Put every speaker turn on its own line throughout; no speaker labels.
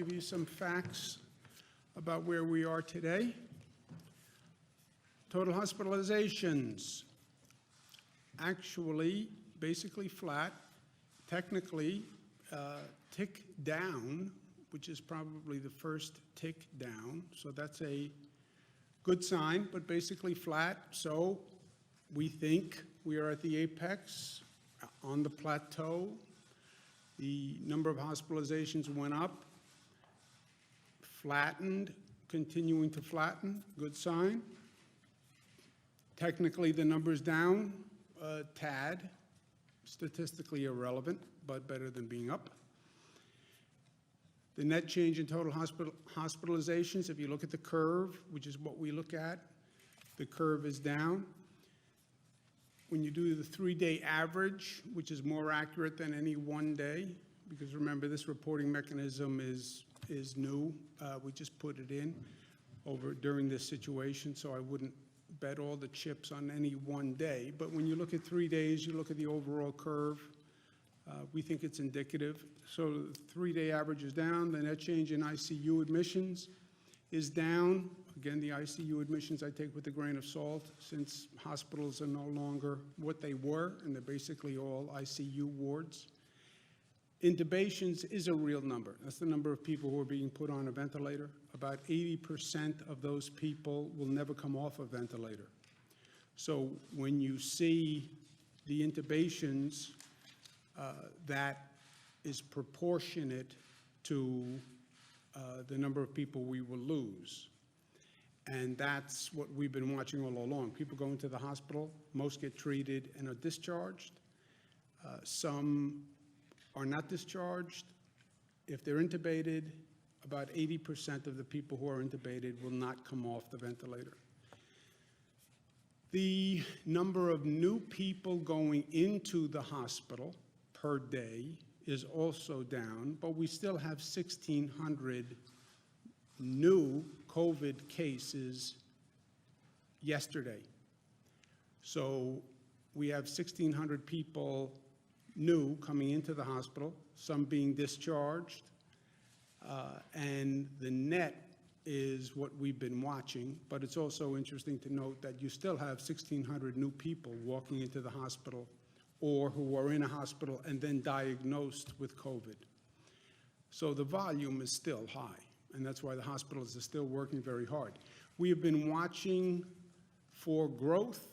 give you some facts about where we are today. Total hospitalizations, actually basically flat, technically tick down, which is probably the first tick down, so that's a good sign, but basically flat. So we think we are at the apex, on the plateau. The number of hospitalizations went up, flattened, continuing to flatten, good sign. Technically, the number's down a tad, statistically irrelevant, but better than being up. The net change in total hospitalizations, if you look at the curve, which is what we look at, the curve is down. When you do the 3-day average, which is more accurate than any one day, because remember, this reporting mechanism is new. We just put it in during this situation, so I wouldn't bet all the chips on any one day. But when you look at 3 days, you look at the overall curve, we think it's indicative. So the 3-day average is down. The net change in ICU admissions is down. Again, the ICU admissions I take with a grain of salt, since hospitals are no longer what they were, and they're basically all ICU wards. Intubations is a real number. That's the number of people who are being put on a ventilator. About 80% of those people will never come off a ventilator. So when you see the intubations, that is proportionate to the number of people we will lose. And that's what we've been watching all along. People go into the hospital, most get treated and are discharged. Some are not discharged. If they're intubated, about 80% of the people who are intubated will not come off the ventilator. The number of new people going into the hospital per day is also down, but we still have 1,600 new COVID cases yesterday. So we have 1,600 people new coming into the hospital, some being discharged, and the net is what we've been watching. But it's also interesting to note that you still have 1,600 new people walking into the hospital or who are in a hospital and then diagnosed with COVID. So the volume is still high, and that's why the hospitals are still working very hard. We have been watching for growth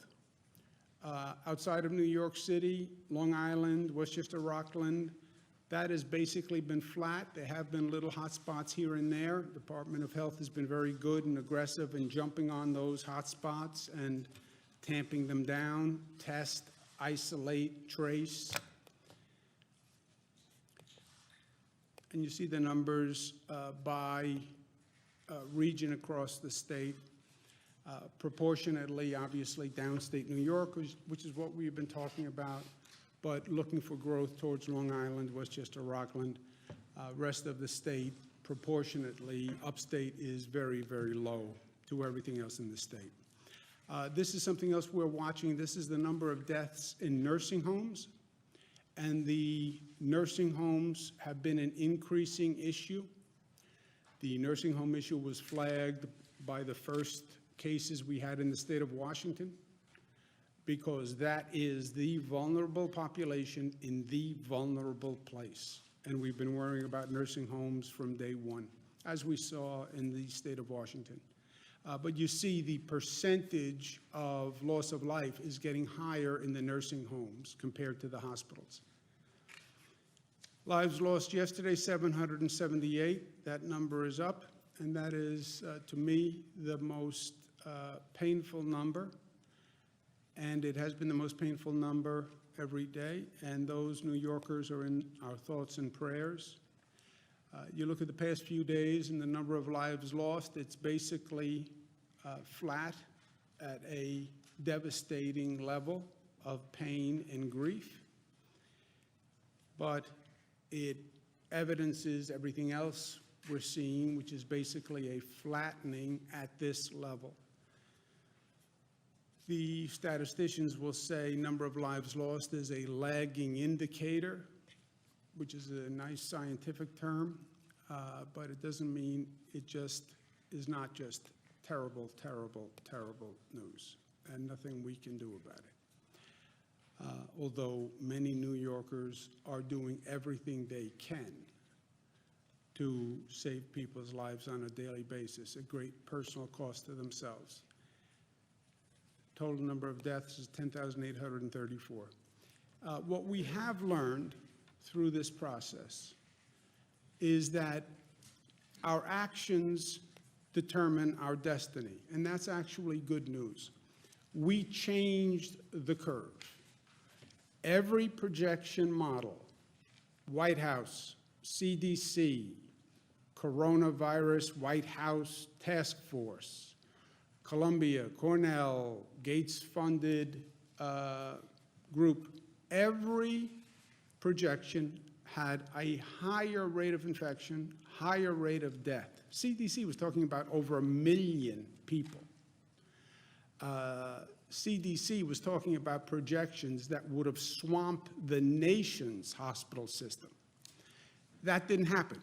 outside of New York City, Long Island, Westchester, Rockland. That has basically been flat. There have been little hot spots here and there. The Department of Health has been very good and aggressive in jumping on those hot spots and tamping them down, test, isolate, trace. And you see the numbers by region across the state. Proportionately, obviously, downstate New York, which is what we've been talking about, but looking for growth towards Long Island, Westchester, Rockland. Rest of the state, proportionately, upstate is very, very low to everything else in the state. This is something else we're watching. This is the number of deaths in nursing homes. And the nursing homes have been an increasing issue. The nursing home issue was flagged by the first cases we had in the state of Washington, because that is the vulnerable population in the vulnerable place. And we've been worrying about nursing homes from day one, as we saw in the state of Washington. But you see the percentage of loss of life is getting higher in the nursing homes compared to the hospitals. Lives lost yesterday, 778. That number is up, and that is, to me, the most painful number. And it has been the most painful number every day, and those New Yorkers are in our thoughts and prayers. You look at the past few days and the number of lives lost, it's basically flat at a devastating level of pain and grief. But it evidences everything else we're seeing, which is basically a flattening at this level. The statisticians will say number of lives lost is a lagging indicator, which is a nice scientific term. but it doesn't mean it just is not just terrible, terrible, terrible news, and nothing we can do about it. Although many New Yorkers are doing everything they can to save people's lives on a daily basis, a great personal cost to themselves. Total number of deaths is 10,834. What we have learned through this process is that our actions determine our destiny, and that's actually good news. We changed the curve. Every projection model, White House, CDC, coronavirus, White House Task Force, Columbia, Cornell, Gates-funded group, every projection had a higher rate of infection, higher rate of death. CDC was talking about over 1 million people. CDC was talking about projections that would have swamped the nation's hospital system. That didn't happen.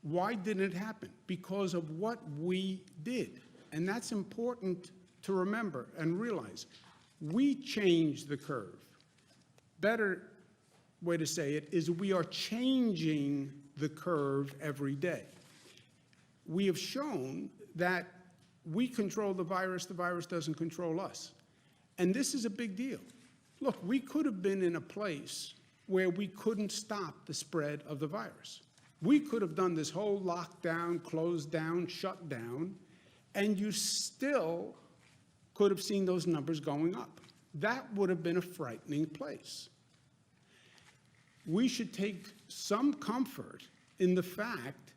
Why didn't it happen? Because of what we did. And that's important to remember and realize. We changed the curve. Better way to say it is we are changing the curve every day. We have shown that we control the virus doesn't control us. And this is a big deal. Look, we could have been in a place where we couldn't stop the spread of the virus. We could have done this whole lockdown, closed down, shut down, and you still could have seen those numbers going up. That would have been a frightening place. We should take some comfort in the fact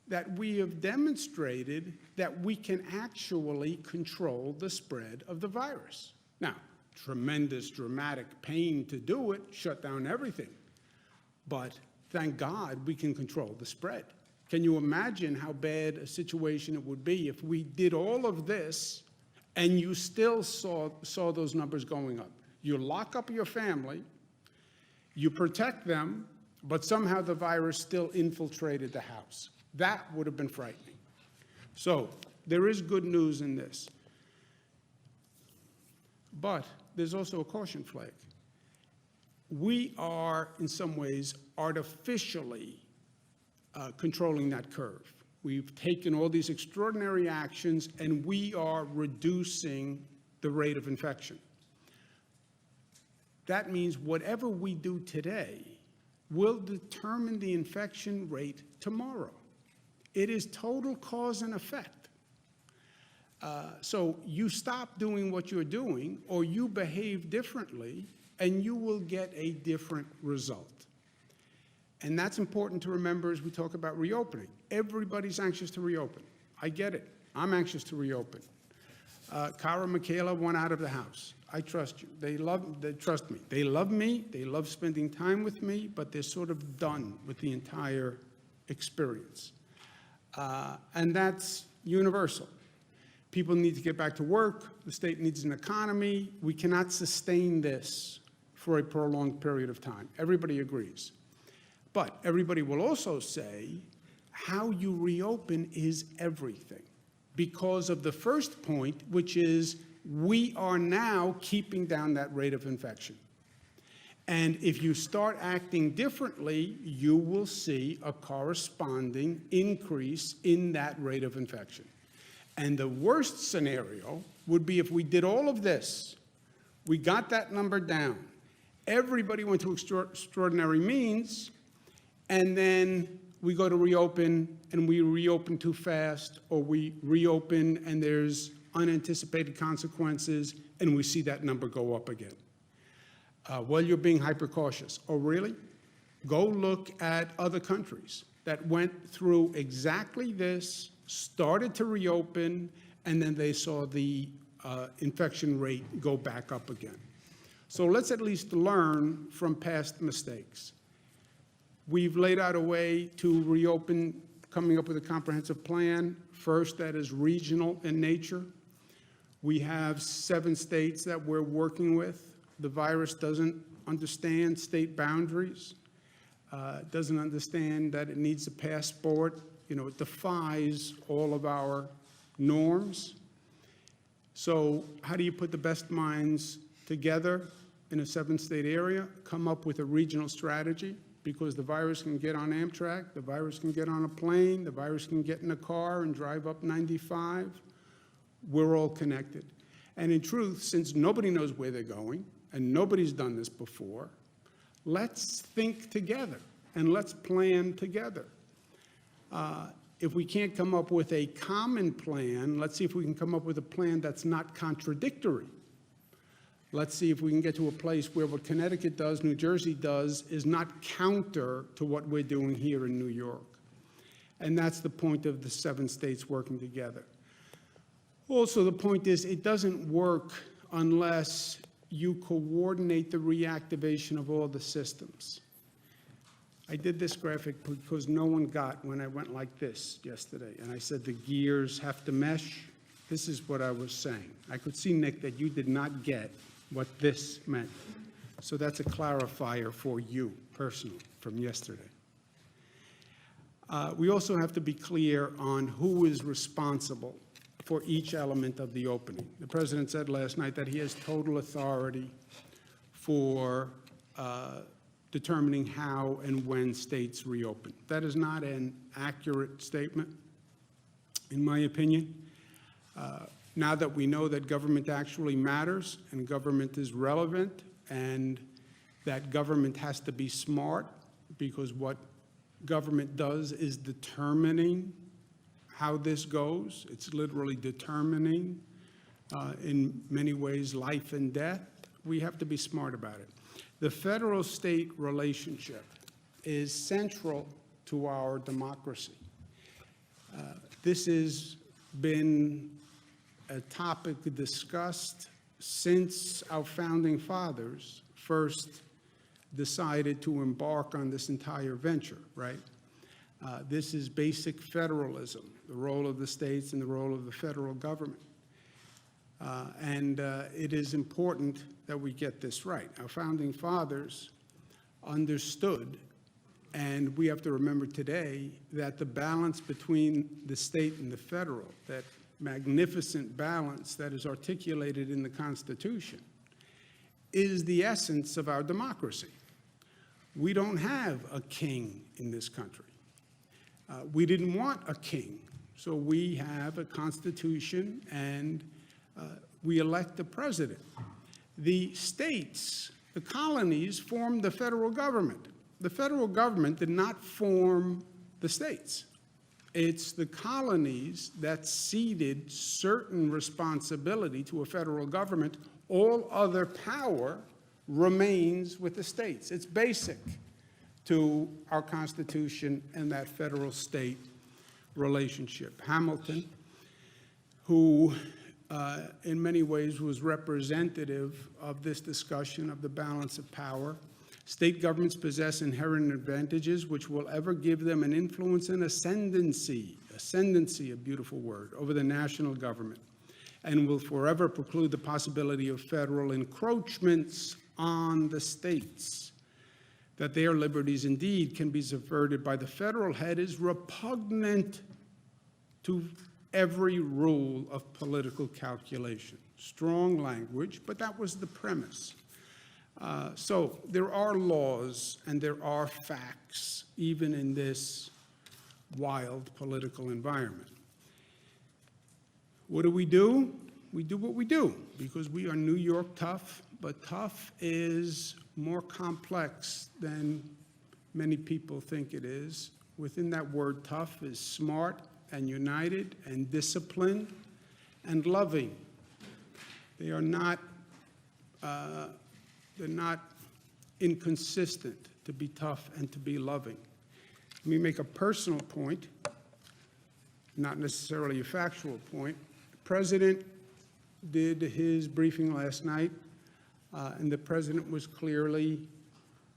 that we have demonstrated that we can actually control the spread of the virus. Now, tremendous, dramatic pain to do it, shut down everything. But thank God we can control the spread. Can you imagine how bad a situation it would be if we did all of this and you still saw those numbers going up? You lock up your family, you protect them, but somehow the virus still infiltrated the house. That would have been frightening. So there is good news in this. But there's also a caution flag. We are, in some ways, artificially controlling that curve. We've taken all these extraordinary actions, and we are reducing the rate of infection. That means whatever we do today will determine the infection rate tomorrow. It is total cause and effect. So you stop doing what you're doing, or you behave differently, and you will get a different result. And that's important to remember as we talk about reopening. Everybody's anxious to reopen. I get it. I'm anxious to reopen. Cara and Michaela went out of the house. I trust you. They trust me. They love me. They love spending time with me, but they're sort of done with the entire experience. And that's universal. People need to get back to work. The state needs an economy. We cannot sustain this for a prolonged period of time. Everybody agrees. But everybody will also say how you reopen is everything, because of the first point, which is we are now keeping down that rate of infection. And if you start acting differently, you will see a corresponding increase in that rate of infection. And the worst scenario would be if we did all of this, we got that number down, everybody went to extraordinary means, and then we go to reopen and we reopen too fast, or we reopen and there's unanticipated consequences and we see that number go up again. Well, you're being hyper cautious. Oh, really? Go look at other countries that went through exactly this, started to reopen, and then they saw the infection rate go back up again. So let's at least learn from past mistakes. We've laid out a way to reopen, coming up with a comprehensive plan. First, that is regional in nature. We have 7 states that we're working with. The virus doesn't understand state boundaries. doesn't understand that it needs a passport. You know, it defies all of our norms. So how do you put the best minds together in a 7-state area, come up with a regional strategy? Because the virus can get on Amtrak, the virus can get on a plane, the virus can get in a car and drive up 95. We're all connected. And in truth, since nobody knows where they're going, and nobody's done this before, let's think together and let's plan together. If we can't come up with a common plan, let's see if we can come up with a plan that's not contradictory. Let's see if we can get to a place where what Connecticut does, New Jersey does, is not counter to what we're doing here in New York. And that's the point of the 7 states working together. Also, the point is it doesn't work unless you coordinate the reactivation of all the systems. I did this graphic because no one got when I went like this yesterday, and I said the gears have to mesh. This is what I was saying. I could see, Nick, that you did not get what this meant. So that's a clarifier for you personally from yesterday. We also have to be clear on who is responsible for each element of the opening. The president said last night that he has total authority for determining how and when states reopen. That is not an accurate statement, in my opinion. Now that we know that government actually matters and government is relevant and that government has to be smart, because what government does is determining how this goes. It's literally determining, in many ways, life and death. We have to be smart about it. The federal-state relationship is central to our democracy. This has been a topic discussed since our founding fathers first decided to embark on this entire venture, right? This is basic federalism, the role of the states and the role of the federal government. It is important that we get this right. Our founding fathers understood, and we have to remember today, that the balance between the state and the federal, that magnificent balance that is articulated in the Constitution, is the essence of our democracy. We don't have a king in this country. We didn't want a king, so we have a constitution and we elect the president. The states, the colonies, formed the federal government. The federal government did not form the states. It's the colonies that ceded certain responsibility to a federal government. All other power remains with the states. It's basic to our Constitution and that federal-state relationship. Hamilton, who in many ways was representative of this discussion of the balance of power. State governments possess inherent advantages which will ever give them an influence and ascendancy, a beautiful word, over the national government, and will forever preclude the possibility of federal encroachments on the states. That their liberties indeed can be subverted by the federal head is repugnant to every rule of political calculation. Strong language, but that was the premise. So there are laws and there are facts, even in this wild political environment. What do? We do what we do because we are New York tough, but tough is more complex than many people think it is. Within that word tough is smart and united and disciplined and loving. They are not, they're not inconsistent to be tough and to be loving. Let me make a personal point, not necessarily a factual point. The president did his briefing last night, and the president was clearly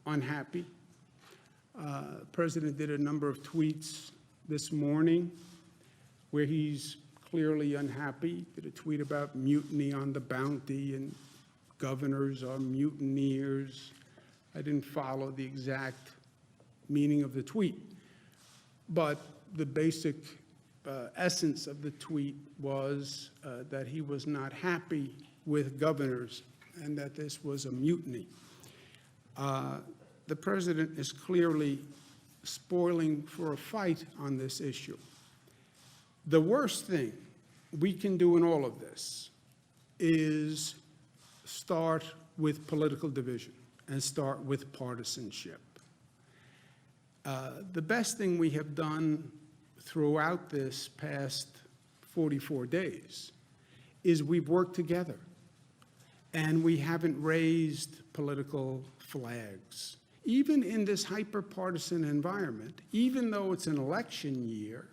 unhappy. The president did a number of tweets this morning where he's clearly unhappy. Did a tweet about mutiny on the Bounty and governors are mutineers. I didn't follow the exact meaning of the tweet. But the basic essence of the tweet was that he was not happy with governors and that this was a mutiny. The president is clearly spoiling for a fight on this issue. The worst thing we can do in all of this is start with political division and start with partisanship. The best thing we have done throughout this past 44 days is we've worked together and we haven't raised political flags. Even in this hyper-partisan environment, even though it's an election year,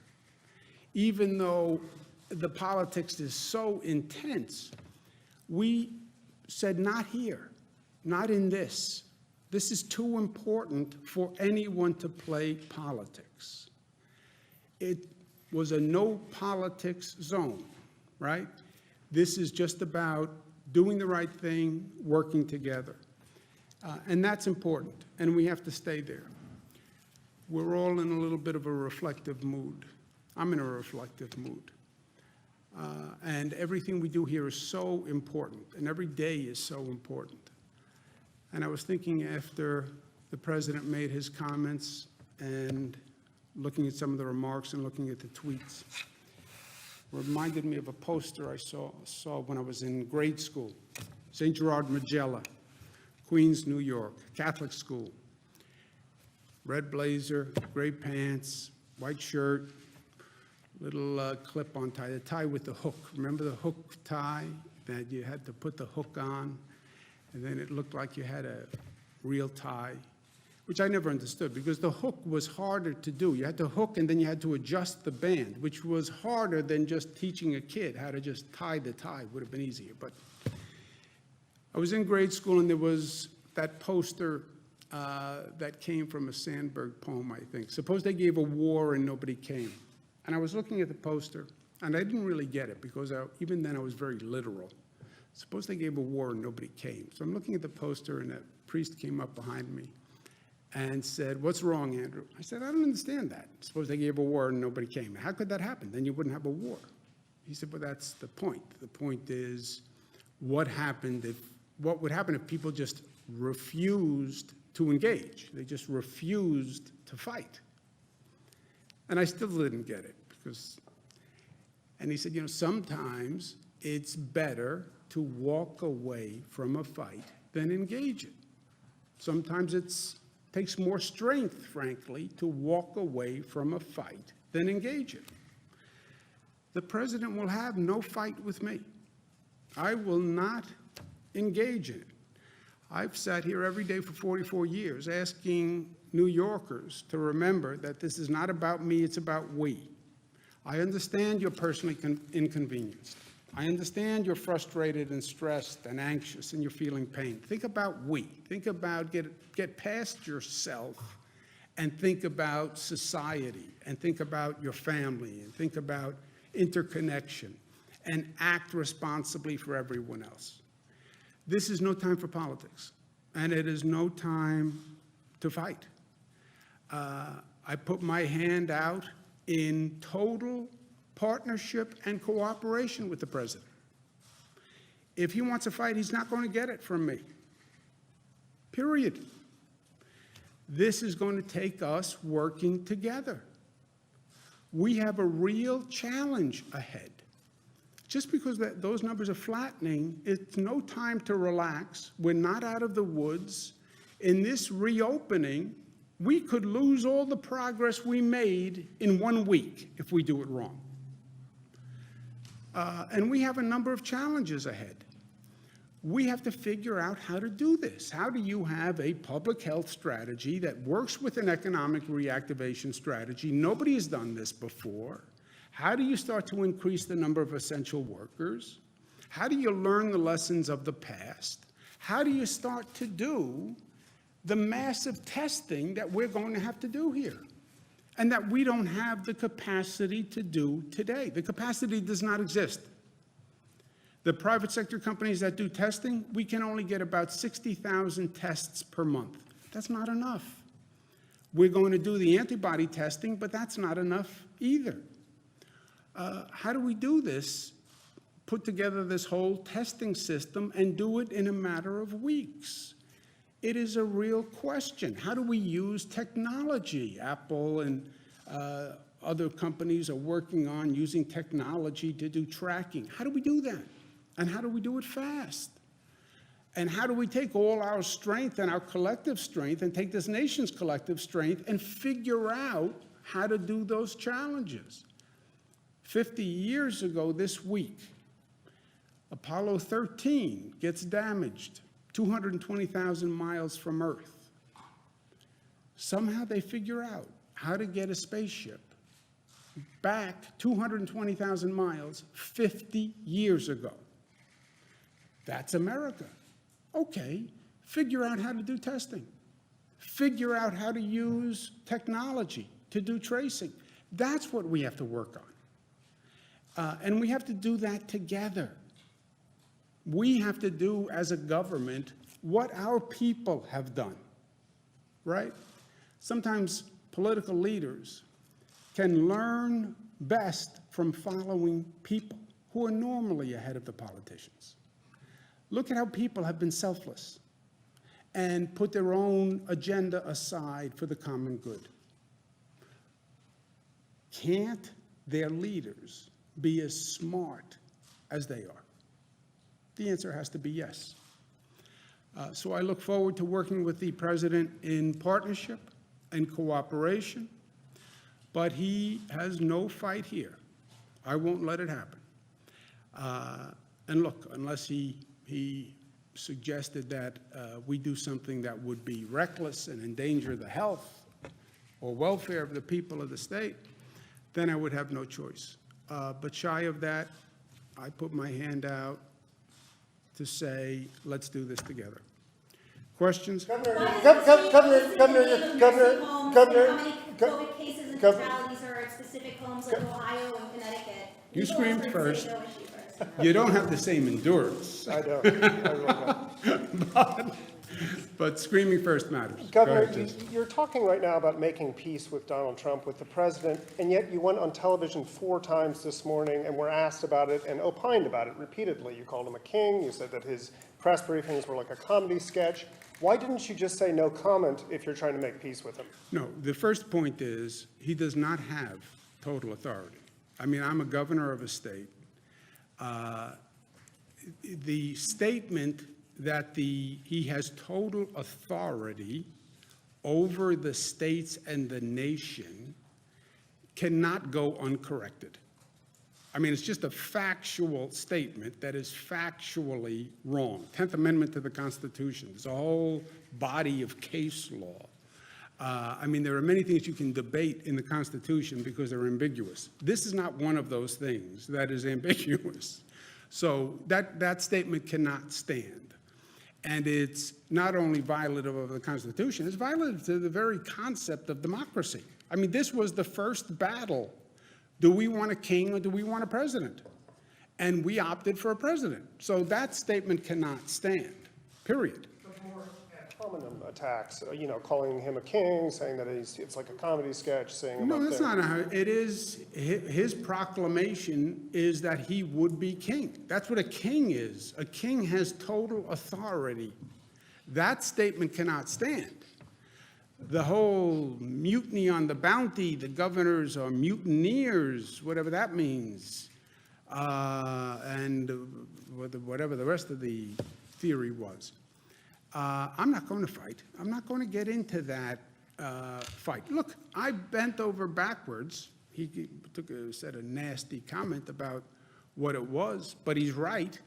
even though the politics is so intense, we said, not here, not in this. This is too important for anyone to play politics. It was a no politics zone, right? This is just about doing the right thing, working together. And that's important, and we have to stay there. We're all in a little bit of a reflective mood. I'm in a reflective mood. And everything we do here is so important, and every day is so important. And I was thinking after the president made his comments and looking at some of the remarks and looking at the tweets, reminded me of a poster I saw when I was in grade school. St. Gerard Magella, Queens, New York, Catholic school. Red blazer, gray pants, white shirt, little clip-on tie, the tie with the hook. Remember the hook tie that you had to put the hook on, and then it looked like you had a real tie, which I never understood because the hook was harder to do. You had to hook and then you had to adjust the band, which was harder than just teaching a kid how to just tie the tie. Would have been easier. But I was in grade school and there was that poster that came from a Sandberg poem, I think. Suppose they gave a war and nobody came. And I was looking at the poster, and I didn't really get it because even then I was very literal. Suppose they gave a war and nobody came. So I'm looking at the poster, and a priest came up behind me and said, "What's wrong, Andrew?" I said, "I don't understand that. Suppose they gave a war and nobody came. How could that happen? Then you wouldn't have a war." He said, "Well, that's the point. The point is what would happen if people just refused to engage? They just refused to fight." And I still didn't get it and he said, sometimes it's better to walk away from a fight than engage it. Sometimes it takes more strength, frankly, to walk away from a fight than engage it. The president will have no fight with me. I will not engage in it. I've sat here every day for 44 years asking New Yorkers to remember that this is not about me, it's about we. I understand you're personally inconvenienced. I understand you're frustrated and stressed and anxious and you're feeling pain. Think about we. Think about get past yourself and think about society and think about your family and think about interconnection and act responsibly for everyone else. This is no time for politics, and it is no time to fight. I put my hand out in total partnership and cooperation with the president. If he wants a fight, he's not going to get it from me. Period. This is going to take us working together. We have a real challenge ahead. Just because those numbers are flattening, it's no time to relax. We're not out of the woods. In this reopening, we could lose all the progress we made in 1 week if we do it wrong. And we have a number of challenges ahead. We have to figure out how to do this. How do you have a public health strategy that works with an economic reactivation strategy? Nobody has done this before. How do you start to increase the number of essential workers? How do you learn the lessons of the past? How do you start to do the massive testing that we're going to have to do here and that we don't have the capacity to do today? The capacity does not exist. The private sector companies that do testing, we can only get about 60,000 tests per month. That's not enough. We're going to do the antibody testing, but that's not enough either. How do we do this? Put together this whole testing system and do it in a matter of weeks? It is a real question. How do we use technology? Apple and other companies are working on using technology to do tracking. How do we do that? And how do we do it fast? And how do we take all our strength and our collective strength and take this nation's collective strength and figure out how to do those challenges? 50 years ago this week, Apollo 13 gets damaged 220,000 miles from Earth. Somehow they figure out how to get a spaceship back 220,000 miles 50 years ago. That's America. Okay, figure out how to do testing. Figure out how to use technology to do tracing. That's what we have to work on. And we have to do that together. We have to do, as a government, what our people have done, right? Sometimes political leaders can learn best from following people who are normally ahead of the politicians. Look at how people have been selfless and put their own agenda aside for the common good. Can't their leaders be as smart as they are? The answer has to be yes. So I look forward to working with the president in partnership and cooperation, but he has no fight here. I won't let it happen. And look, unless he suggested that we do something that would be reckless and endanger the health or welfare of the people of the state, then I would have no choice. But shy of that, I put my hand out to say, let's do this together. Questions?
Governor, how many COVID cases and fatalities are at specific homes like Ohio and Connecticut?
You screamed first. You don't have the same endurance.
I don't. I really don't.
But screaming first matters.
Governor,
Go ahead,
you're talking right now about making peace with Donald Trump, with the president, and yet you went on television 4 times this morning and were asked about it and opined about it repeatedly. You called him a king. You said that his press briefings were like a comedy sketch. Why didn't you just say no comment if you're trying to make peace with him?
No, the first point is he does not have total authority. I mean, I'm a governor of a state. The statement that he has total authority over the states and the nation cannot go uncorrected. I mean, it's just a factual statement that is factually wrong. 10th Amendment to the Constitution. There's a whole body of case law. I mean, there are many things you can debate in the Constitution because they're ambiguous. This is not one of those things that is ambiguous. So that statement cannot stand. And it's not only violative of the Constitution, it's violative to the very concept of democracy. I mean, this was the first battle. Do we want a king or do we want a president? And we opted for a president. So that statement cannot stand, period.
Hominem attacks, calling him a king, saying that it's like a comedy sketch, saying
No, that's not how it is. His proclamation is that he would be king. That's what a king is. A king has total authority. That statement cannot stand. The whole mutiny on the bounty, the governors are mutineers, whatever that means, and whatever the rest of the theory was. I'm not going to fight. I'm not going to get into that fight. Look, I bent over backwards. He said a nasty comment about what it was, but he's right.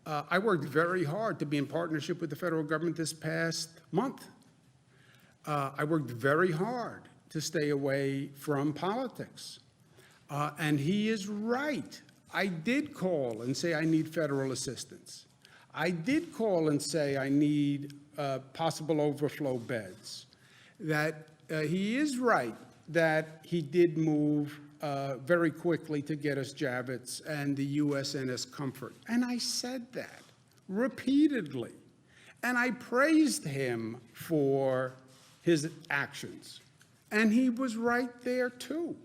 I worked very hard to be in partnership with the federal government this past month. I worked very hard to stay away from politics. And he is right. I did call and say I need federal assistance. I did call and say I need possible overflow beds. That he is right that he did move very quickly to get us Javits and the USNS Comfort. And I said that repeatedly. And I praised him for his actions. And he was right there, too.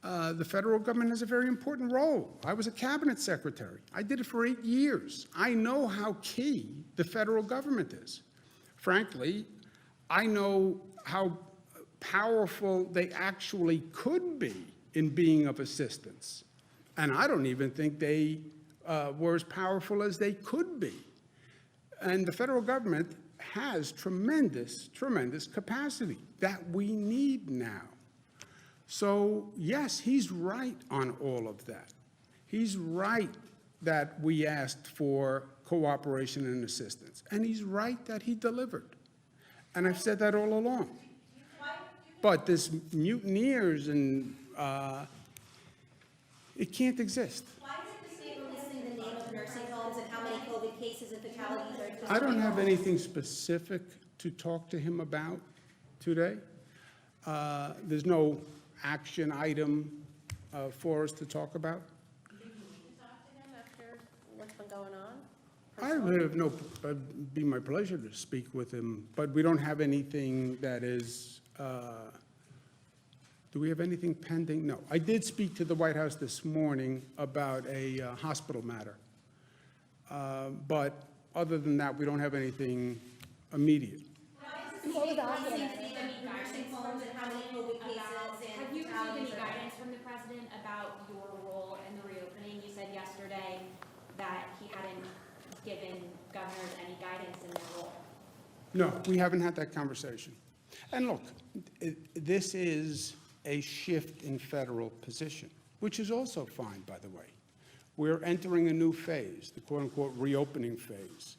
The federal government has a very important role. I was a cabinet secretary. I did it for 8 years. I know how key the federal government is. Frankly, I know how powerful they actually could be in being of assistance. And I don't even think they were as powerful as they could be. And the federal government has tremendous, tremendous capacity that we need now. So yes, he's right on all of that. He's right that we asked for cooperation and assistance. And he's right that he delivered. And I've said that all along. But this mutineers and it can't exist.
Why is the state releasing the name of nursing homes and how many COVID cases and fatalities are?
I don't have anything specific to talk to him about today. There's no action item for us to talk about.
Did you talk to him after what's been going on?
I would have no, it'd be my pleasure to speak with him, but we don't have anything that is, do we have anything pending? No. I did speak to the White House this morning about a hospital matter. But other than that, we don't have anything immediate.
What was the nursing homes and how many COVID cases and
Have you received any
fatalities are?
guidance from the president about your role in the reopening? You said yesterday that he hadn't given governors any guidance in their role.
No, we haven't had that conversation. And look, this is a shift in federal position, which is also fine, by the way. We're entering a new phase, the quote-unquote reopening phase.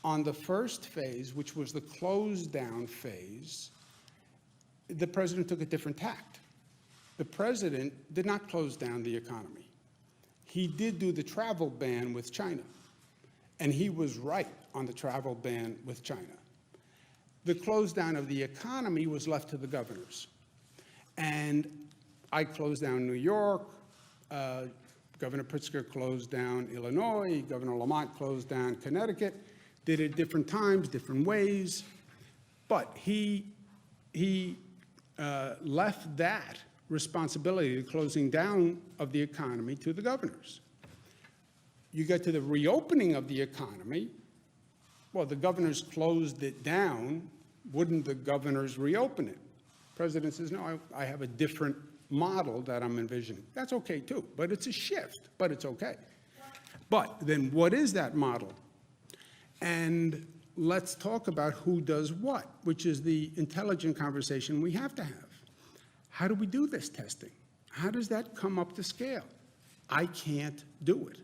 On the first phase, which was the close-down phase, the president took a different tact. The president did not close down the economy. He did do the travel ban with China, and he was right on the travel ban with China. The close down of the economy was left to the governors. And I closed down New York, Governor Pritzker closed down Illinois, Governor Lamont closed down Connecticut, did it different times, different ways, but he left that responsibility, the closing down of the economy, to the governors. You get to the reopening of the economy, well, the governors closed it down, wouldn't the governors reopen it? The president says, no, I have a different model that I'm envisioning. That's okay too, but it's a shift, but it's okay. But then what is that model? And let's talk about who does what, which is the intelligent conversation we have to have. How do we do this testing? How does that come up to scale? I can't do it.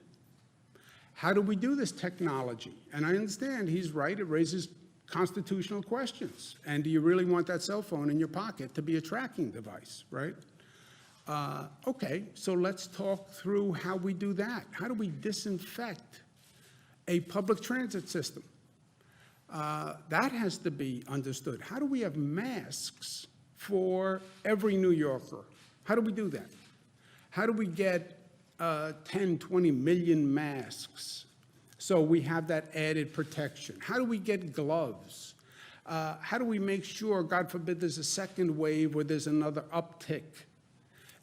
How do we do this technology? And I understand he's right, it raises constitutional questions. And do you really want that cell phone in your pocket to be a tracking device, right? Okay, so let's talk through how we do that. How do we disinfect a public transit system? That has to be understood. How do we have masks for every New Yorker? How do we do that? How do we get 10, 20 million masks so we have that added protection? How do we get gloves? How do we make sure, God forbid, there's a second wave or there's another uptick,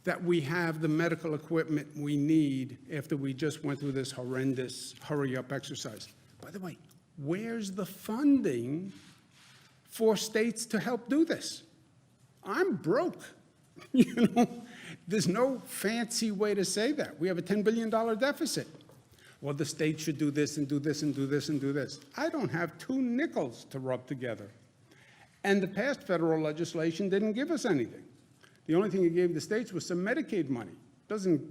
that we have the medical equipment we need after we just went through this horrendous hurry-up exercise? By the way, where's the funding for states to help do this? I'm broke. You know, there's no fancy way to say that. We have a $10 billion deficit. Well, the state should do this and do this and do this and do this. I don't have 2 nickels to rub together. And the past federal legislation didn't give us anything. The only thing it gave the states was some Medicaid money. Doesn't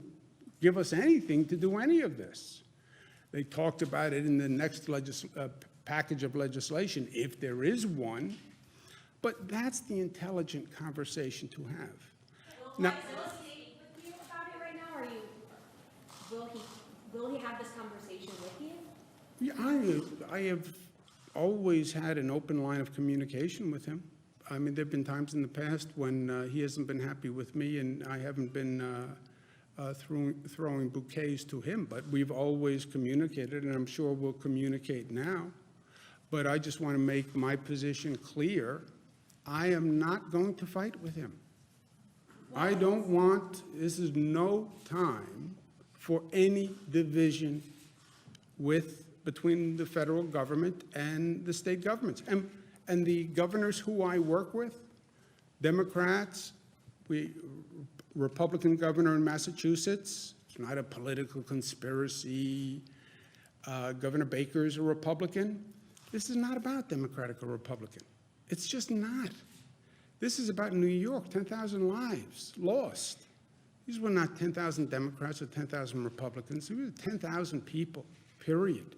give us anything to do any of this. They talked about it in the next package of legislation, if there is one. But that's the intelligent conversation to have. Now,
Will he speak with you about it right now, or will he have this conversation with you?
yeah, I have always had an open line of communication with him. I mean, there have been times in the past when he hasn't been happy with me, and I haven't been throwing bouquets to him, but we've always communicated, and I'm sure we'll communicate now. But I just want to make my position clear I am not going to fight with him. I don't want, this is no time for any division between the federal government and the state governments. And the governors who I work with, Democrats, Republican governor in Massachusetts, it's not a political conspiracy. Governor Baker is a Republican. This is not about Democratic or Republican. It's just not. This is about New York, 10,000 lives lost. These were not 10,000 Democrats or 10,000 Republicans. These were 10,000 people, period.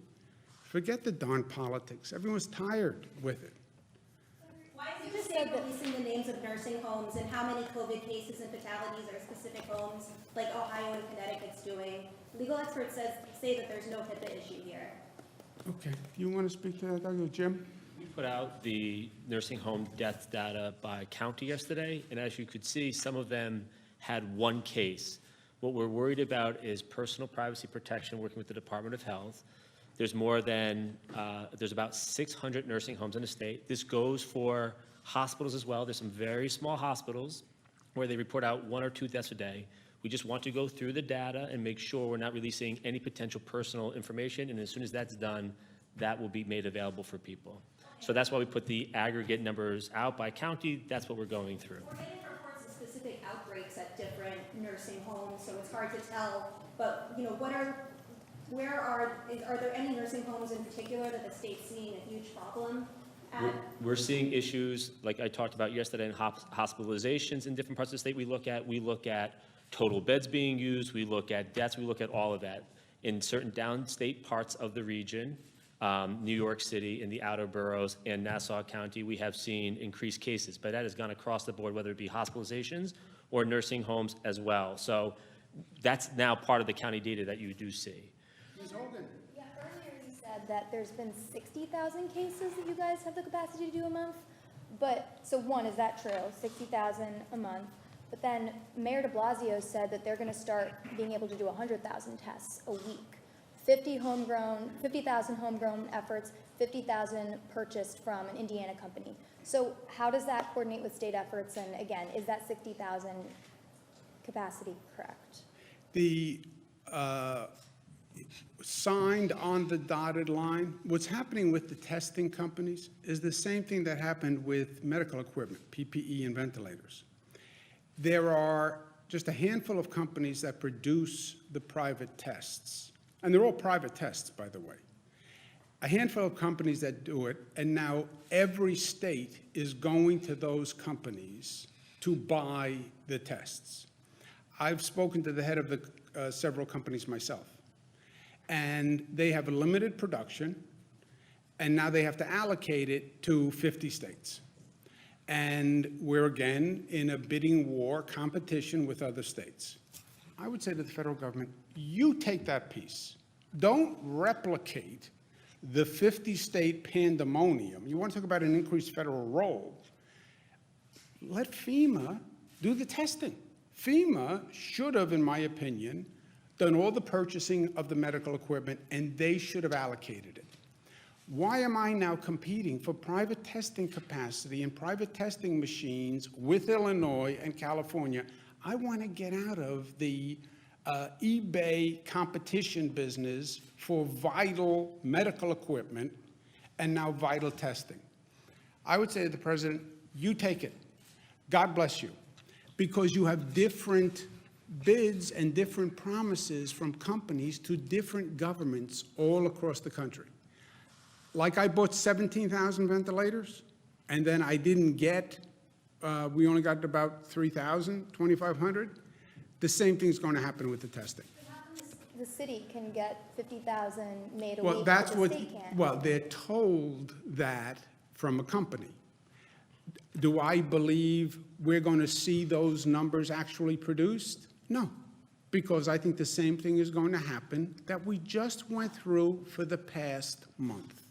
Forget the darn politics. Everyone's tired with it.
Why is the state releasing the names of nursing homes and how many COVID cases and fatalities are specific homes, like Ohio and Connecticut's doing? Legal experts say that there's no HIPAA issue here.
Okay, you want to speak to that, Dr. Jim?
We put out the nursing home death data by county yesterday, and as you could see, some of them had one case. What we're worried about is personal privacy protection, working with the Department of Health. There's there's about 600 nursing homes in the state. This goes for hospitals as well. There's some very small hospitals where they report out 1 or 2 deaths a day. We just want to go through the data and make sure we're not releasing any potential personal information, and as soon as that's done, that will be made available for people. So that's why we put the aggregate numbers out by county. That's what we're going through.
We're getting reports of specific outbreaks at different nursing homes, so it's hard to tell. But, you know, are there any nursing homes in particular that the state's seeing a huge problem at?
We're seeing issues, like I talked about yesterday, in hospitalizations in different parts of the state. We look at total beds being used, we look at deaths, we look at all of that. In certain downstate parts of the region, New York City, in the outer boroughs, and Nassau County, we have seen increased cases, but that has gone across the board, whether it be hospitalizations or nursing homes as well. So that's now part of the county data that you do see.
Ms. Hogan.
Yeah, earlier you said that there's been 60,000 cases that you guys have the capacity to do a month. But, so one, is that true? 60,000 a month? But then Mayor de Blasio said that they're going to start being able to do 100,000 tests a week. 50,000 homegrown efforts, 50,000 purchased from an Indiana company. So how does that coordinate with state efforts? And again, is that 60,000 capacity correct?
The signed on the dotted line, what's happening with the testing companies is the same thing that happened with medical equipment, PPE and ventilators. There are just a handful of companies that produce the private tests, and they're all private tests, by the way. A handful of companies that do it, and now every state is going to those companies to buy the tests. I've spoken to the head of the several companies myself, and they have a limited production, and now they have to allocate it to 50 states. And we're again in a bidding war competition with other states. I would say to the federal government, you take that piece. Don't replicate the 50-state pandemonium. You want to talk about an increased federal role. Let FEMA do the testing. FEMA should have, in my opinion, done all the purchasing of the medical equipment, and they should have allocated it. Why am I now competing for private testing capacity and private testing machines with Illinois and California? I want to get out of the eBay competition business for vital medical equipment and now vital testing. I would say to the president, you take it. God bless you. Because you have different bids and different promises from companies to different governments all across the country. Like I bought 17,000 ventilators, and then I didn't get, we only got about 3,000, 2,500. The same thing's going to happen with the testing.
The city can get 50,000 made a
Well,
week,
that's
but
what,
the state can't.
well, they're told that from a company. Do I believe we're going to see those numbers actually produced? No, because I think the same thing is going to happen that we just went through for the past month,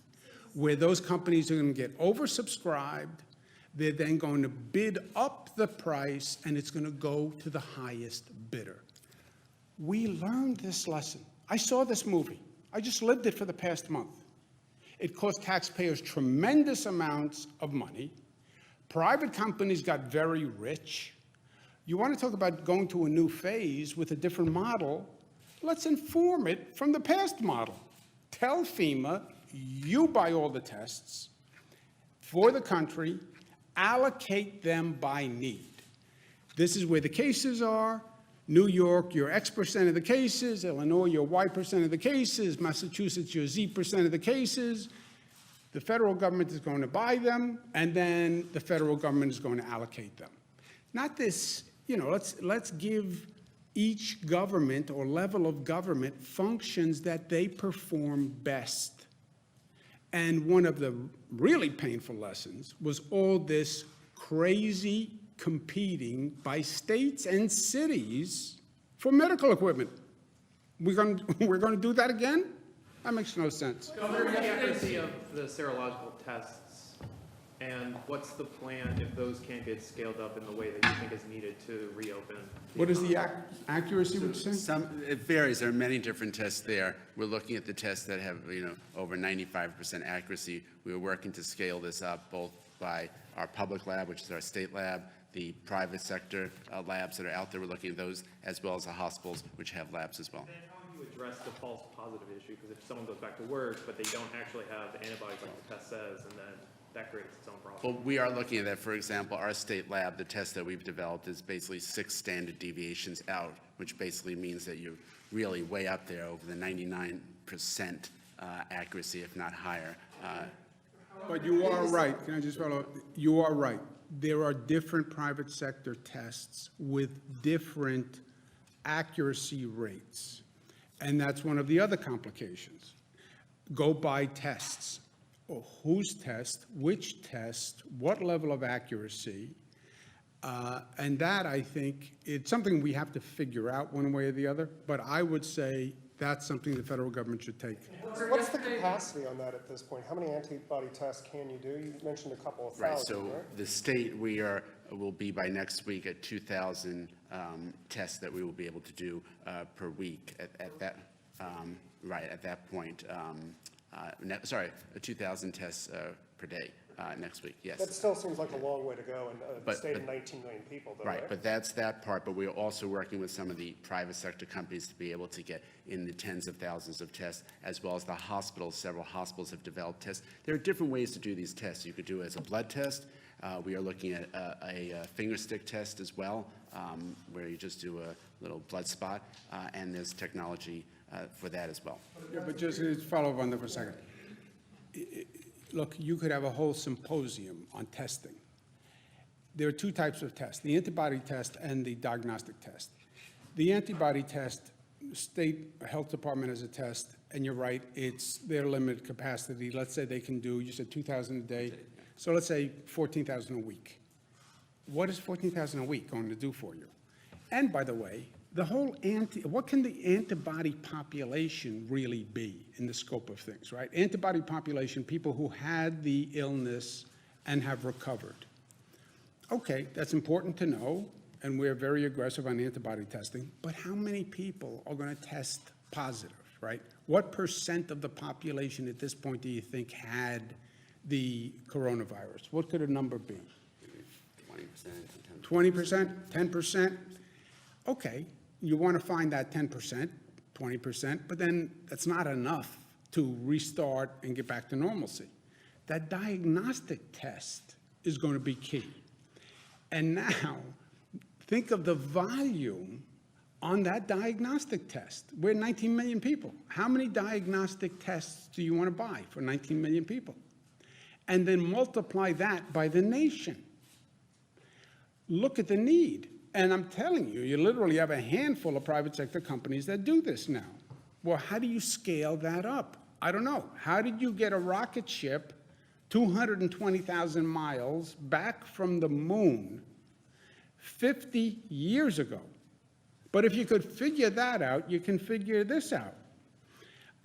where those companies are going to get oversubscribed, they're then going to bid up the price, and it's going to go to the highest bidder. We learned this lesson. I saw this movie. I just lived it for the past month. It cost taxpayers tremendous amounts of money, Private companies got very rich. You want to talk about going to a new phase with a different model? Let's inform it from the past model. Tell FEMA, you buy all the tests for the country, allocate them by need. This is where the cases are. New York, you're X% of the cases. Illinois, you're Y% of the cases. Massachusetts, you're Z% of the cases. The federal government is going to buy them, and then the federal government is going to allocate them. Not this, let's give each government or level of government functions that they perform best. And one of the really painful lessons was all this crazy competing by states and cities for medical equipment. We're going to do that again? That makes no sense.
Governor, the accuracy of the serological tests, and what's the plan if those can't get scaled up in the way that you think is needed to reopen?
What is the accuracy, would you say?
It varies. There are many different tests there. We're looking at the tests that have, over 95% accuracy. We are working to scale this up both by our public lab, which is our state lab, the private sector labs that are out there. We're looking at those, as well as the hospitals, which have labs as well.
And how do you address the false positive issue? Because if someone goes back to work, but they don't actually have the antibodies like the test says, and then that creates its own problem.
Well, we are looking at that. For example, our state lab, the test that we've developed is basically 6 standard deviations out, which basically means that you're really way up there over the 99% accuracy, if not higher.
But you are right. Can I just follow? You are right. There are different private sector tests with different accuracy rates. And that's one of the other complications. Go buy tests. Or whose test, which test, what level of accuracy. And that, I think, it's something we have to figure out one way or the other. But I would say that's something the federal government should take.
What's the capacity on that at this point? How many antibody tests can you do? You mentioned a couple of thousand,
Right, so the state, will be by next week at 2,000 tests that we will be able to do per week at that point. 2,000 tests per day next week, yes.
That still seems like a long way to go in a
But-
state of
but-
19 million people, though,
Right,
right?
but that's that part, but we're also working with some of the private sector companies to be able to get in the tens of thousands of tests, as well as the hospitals. Several hospitals have developed tests. There are different ways to do these tests. You could do it as a blood test. We are looking at a finger stick test as well, where you just do a little blood spot, and there's technology for that as well.
Yeah, but just to follow up on that for a second. Look, you could have a whole symposium on testing. There are 2 types of tests, the antibody test and the diagnostic test. The antibody test, state health department has a test, and you're right, it's their limited capacity. Let's say they can do, you said 2,000 a day, so let's say 14,000 a week. What is 14,000 a week going to do for you? And by the way, what can the antibody population really be in the scope of things, right? Antibody population, people who had the illness and have recovered. Okay, that's important to know, and we're very aggressive on antibody testing, but how many people are going to test positive, right? What % of the population at this point do you think had the coronavirus? What could a number be?
20%.
20%, 10%? Okay, you want to find that 10%, 20%, but then that's not enough to restart and get back to normalcy. That diagnostic test is going to be key. And now, think of the volume on that diagnostic test. We're 19 million people. How many diagnostic tests do you want to buy for 19 million people? And then multiply that by the nation. Look at the need. And I'm telling you, you literally have a handful of private sector companies that do this now. Well, how do you scale that up? I don't know. How did you get a rocket ship 220,000 miles back from the moon 50 years ago? But if you could figure that out, you can figure this out.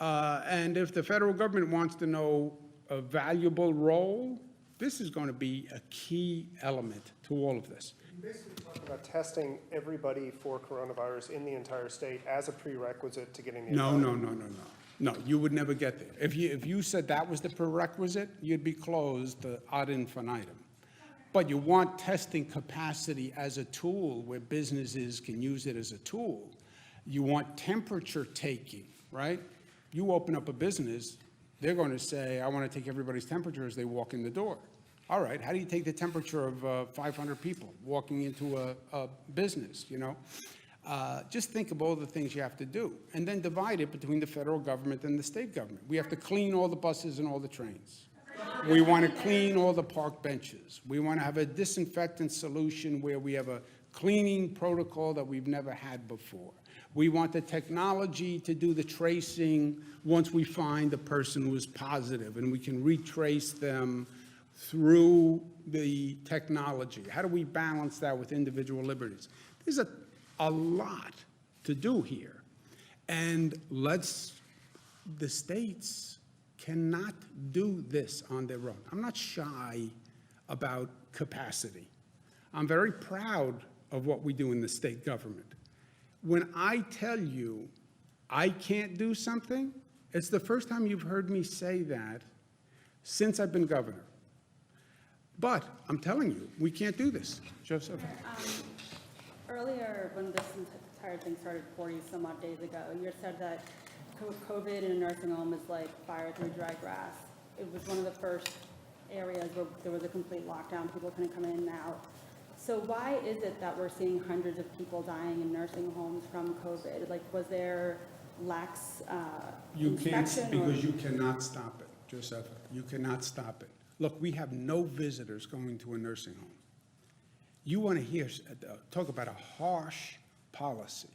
And if the federal government wants to know a valuable role, this is going to be a key element to all of this.
Basically talking about testing everybody for coronavirus in the entire state as a prerequisite to getting the.
No, no, you would never get there. If you said that was the prerequisite, you'd be closed ad infinitum. But you want testing capacity as a tool where businesses can use it as a tool. You want temperature taking, right? You open up a business, they're going to say, I want to take everybody's temperature as they walk in the door. All right, how do you take the temperature of 500 people walking into a business, you know? Just think of all the things you have to do, and then divide it between the federal government and the state government. We have to clean all the buses and all the trains. We want to clean all the park benches. We want to have a disinfectant solution where we have a cleaning protocol that we've never had before. We want the technology to do the tracing once we find the person who is positive, and we can retrace them through the technology. How do we balance that with individual liberties? There's a lot to do here. And the states cannot do this on their own. I'm not shy about capacity. I'm very proud of what we do in the state government. When I tell you I can't do something, it's the first time you've heard me say that since I've been governor. But I'm telling you, we can't do this. Joseph?
Earlier, when this entire thing started 40-some odd days ago, you had said that COVID in a nursing home is like fire through dry grass. It was one of the first areas where there was a complete lockdown. People couldn't come in and out. So why is it that we're seeing hundreds of people dying in nursing homes from COVID? Like, was there lax
You can't,
inspection or-
because you cannot stop it, Joseph. You cannot stop it. Look, we have no visitors going to a nursing home. You want to hear, talk about a harsh policy.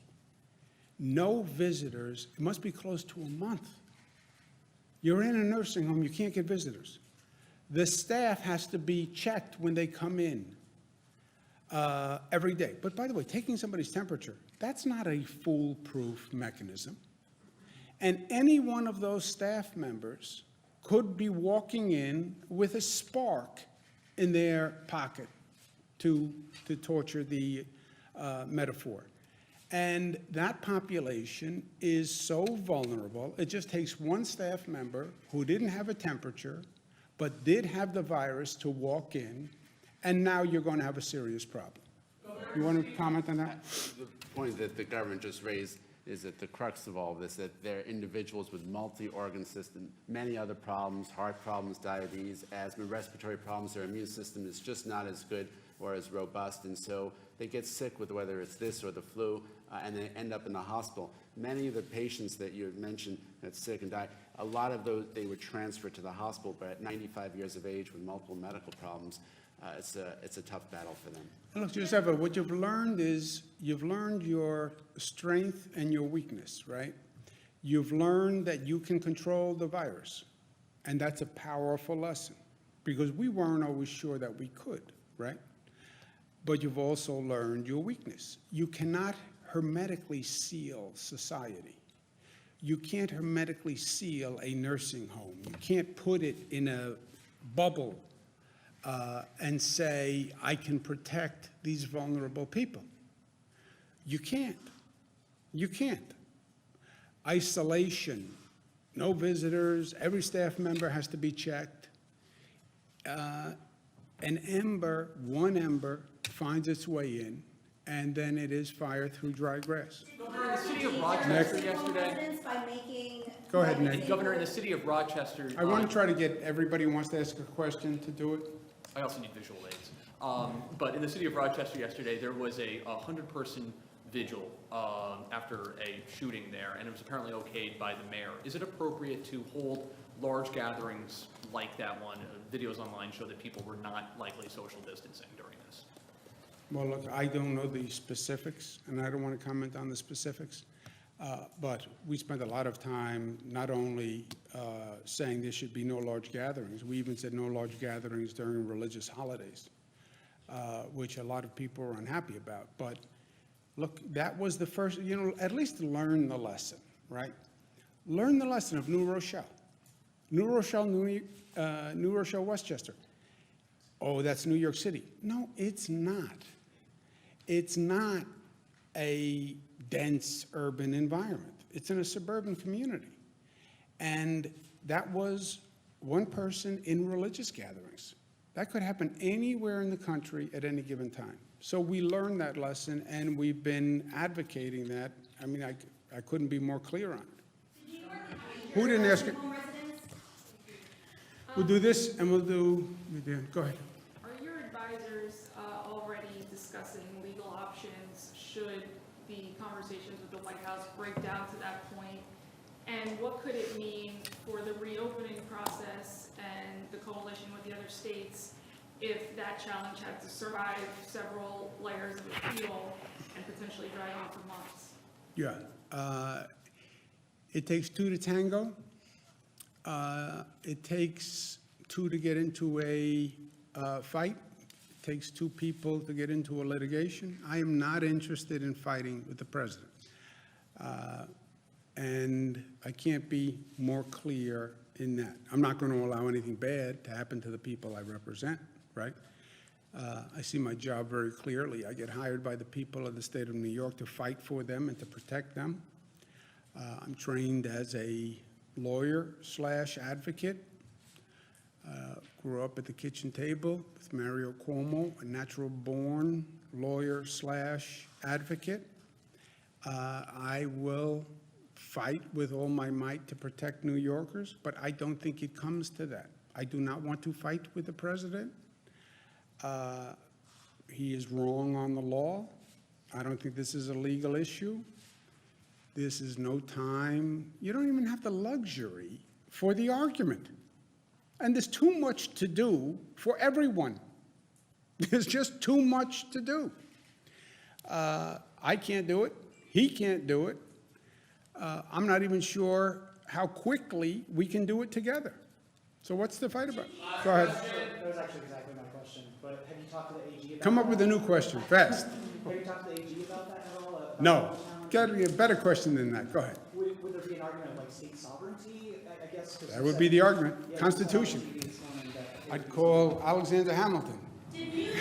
No visitors, it must be close to a month. You're in a nursing home, you can't get visitors. The staff has to be checked when they come in every day. But by the way, taking somebody's temperature, that's not a foolproof mechanism. And any one of those staff members could be walking in with a spark in their pocket, to torture the metaphor. And that population is so vulnerable, it just takes one staff member who didn't have a temperature, but did have the virus to walk in, and now you're going to have a serious problem. You want to comment on that?
The point that the government just raised is that the crux of all of this, that they're individuals with multi-organ system, many other problems, heart problems, diabetes, asthma, respiratory problems. Their immune system is just not as good or as robust, and so they get sick with whether it's this or the flu, and they end up in the hospital. Many of the patients that you had mentioned that's sick and die, a lot of those, they were transferred to the hospital, but at 95 years of age with multiple medical problems, it's a tough battle for them.
And look, Giuseppe, what you've learned is, you've learned your strength and your weakness, right? You've learned that you can control the virus, and that's a powerful lesson, because we weren't always sure that we could, right? But you've also learned your weakness. You cannot hermetically seal society. You can't hermetically seal a nursing home. You can't put it in a bubble and say, I can protect these vulnerable people. You can't. You can't. Isolation, no visitors, every staff member has to be checked. An ember, one ember, finds its way in, and then it is fire through dry grass.
Governor, in the city of Rochester yesterday.
Residents by making.
Go ahead, Nick.
Governor, in the city of Rochester.
I want to try to get everybody who wants to ask a question to do it.
I also need visual aids. But in the city of Rochester yesterday, there was a 100-person vigil after a shooting there, and it was apparently okayed by the mayor. Is it appropriate to hold large gatherings like that one? Videos online show that people were not likely social distancing during this.
Well, look, I don't know the specifics, and I don't want to comment on the specifics, but we spent a lot of time not only saying there should be no large gatherings, we even said no large gatherings during religious holidays, which a lot of people are unhappy about. But look, that was the first, at least learn the lesson, right? Learn the lesson of New Rochelle. New Rochelle, Westchester. Oh, that's New York City. No, it's not. It's not a dense urban environment. It's in a suburban community. And that was one person in religious gatherings. That could happen anywhere in the country at any given time. So we learned that lesson, and we've been advocating that. I mean, I couldn't be more clear on it. Who didn't ask it?
Home residents?
We'll do this, and we'll do, go ahead.
Are your advisors already discussing legal options should the conversations with the White House break down to that point? And what could it mean for the reopening process and the coalition with the other states if that challenge had to survive several layers of appeal and potentially drag on for months?
Yeah. It takes two to tango. It takes two to get into a fight. It takes two people to get into a litigation. I am not interested in fighting with the president. And I can't be more clear in that. I'm not going to allow anything bad to happen to the people I represent, right? I see my job very clearly. I get hired by the people of the state of New York to fight for them and to protect them. I'm trained as a lawyer/advocate. Grew up at the kitchen table with Mario Cuomo, a natural-born lawyer/advocate. I will fight with all my might to protect New Yorkers, but I don't think it comes to that. I do not want to fight with the president. He is wrong on the law. I don't think this is a legal issue. This is no time. You don't even have the luxury for the argument. And there's too much to do for everyone. There's just too much to do. I can't do it. He can't do it. I'm not even sure how quickly we can do it together. So what's the fight about? Go ahead.
That was actually exactly my question, but have you talked to the AG about
Come up with a new question, fast.
Have you talked to the AG about that at all? About
No.
the challenge?
Got to be a better question than that. Go ahead.
Would there be an argument of like state sovereignty, I guess? 'Cause
That
you
would
said-
be the argument.
Yeah,
Constitution.
sovereignty is something that-
I'd call Alexander Hamilton.
Did you